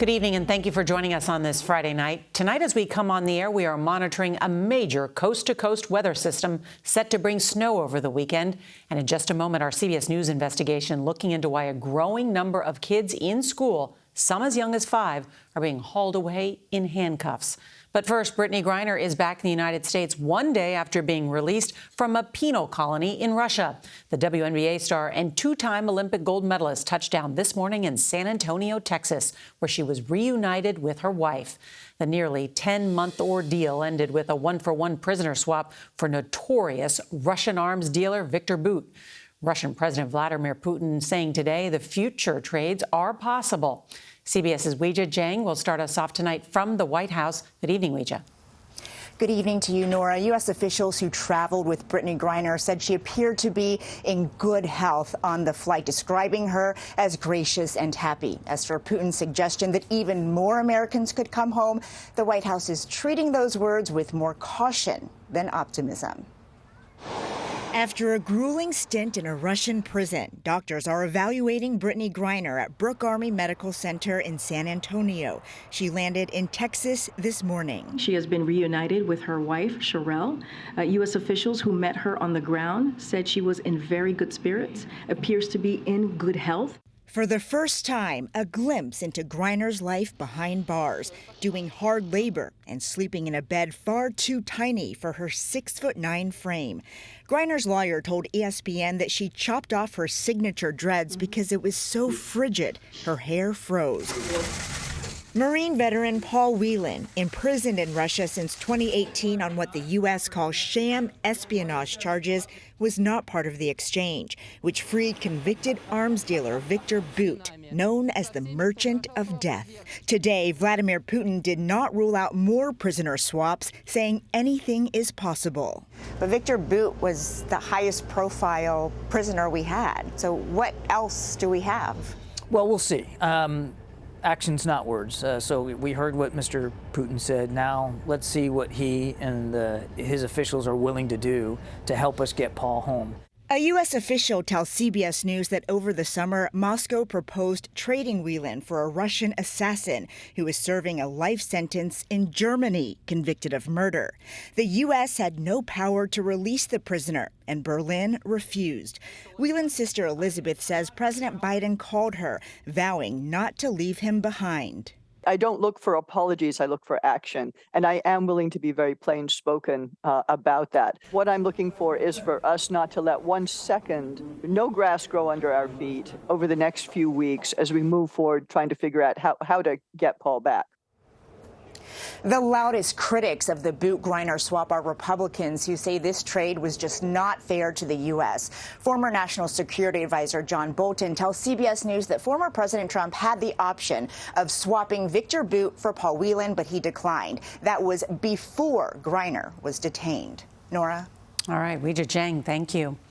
Good evening, and thank you for joining us on this Friday night. Tonight, as we come on the air, we are monitoring a major coast-to-coast weather system set to bring snow over the weekend. And in just a moment, our CBS News investigation looking into why a growing number of kids in school, some as young as 5, are being hauled away in handcuffs. But first, Brittney Griner is back in the United States one day after being released from a penal colony in Russia. The WNBA star and two-time Olympic gold medalist touched down this morning in San Antonio, Texas, where she was reunited with her wife. The nearly 10-month ordeal ended with a one-for-one prisoner swap for notorious Russian arms dealer Viktor Bout. Russian President Vladimir Putin saying today the future trades are possible. CBS's Weijia Jiang will start us off tonight from the White House. Good evening, Weijia. Good evening to you, Norah. U.S. officials who traveled with Brittney Griner said she appeared to be in good health on the flight, describing her as gracious and happy. As for Putin's suggestion that even more Americans could come home, the White House is treating those words with more caution than optimism. After a grueling stint in a Russian prison, doctors are evaluating Brittney Griner at Brooke Army Medical Center in San Antonio. She landed in Texas this morning. She has been reunited with her wife, Sherelle. U.S. officials who met her on the ground said she was in very good spirits, appears to be in good health. For the first time, a glimpse into Griner's life behind bars, doing hard labor and sleeping in a bed far too tiny for her 6'9" frame. Griner's lawyer told ESPN that she chopped off her signature dreads because it was so frigid, her hair froze. Marine veteran Paul Whelan, imprisoned in Russia since 2018 on what the U.S. calls sham espionage charges, was not part of the exchange, which freed convicted arms dealer Viktor Bout, known as the Merchant of Death. Today, Vladimir Putin did not rule out more prisoner swaps, saying anything is possible. But Viktor Bout was the highest profile prisoner we had. So what else do we have? Well, we'll see. Actions, not words. So we heard what Mr. Putin said. Now let's see what he and his officials are willing to do to help us get Paul home. A U.S. official tells CBS News that over the summer, Moscow proposed trading Whelan for a Russian assassin who is serving a life sentence in Germany, convicted of murder. The U.S. had no power to release the prisoner, and Berlin refused. Whelan's sister Elizabeth says President Biden called her, vowing not to leave him behind. I don't look for apologies, I look for action. And I am willing to be very plain spoken about that. What I'm looking for is for us not to let 1 second, no grass grow under our feet over the next few weeks as we move forward trying to figure out how to get Paul back. The loudest critics of the Bout-Griner swap are Republicans who say this trade was just not fair to the U.S. Former National Security Advisor John Bolton tells CBS News that former President Trump had the option of swapping Viktor Bout for Paul Whelan, but he declined. That was before Griner was detained. Norah? All right, Weijia Jiang, thank you.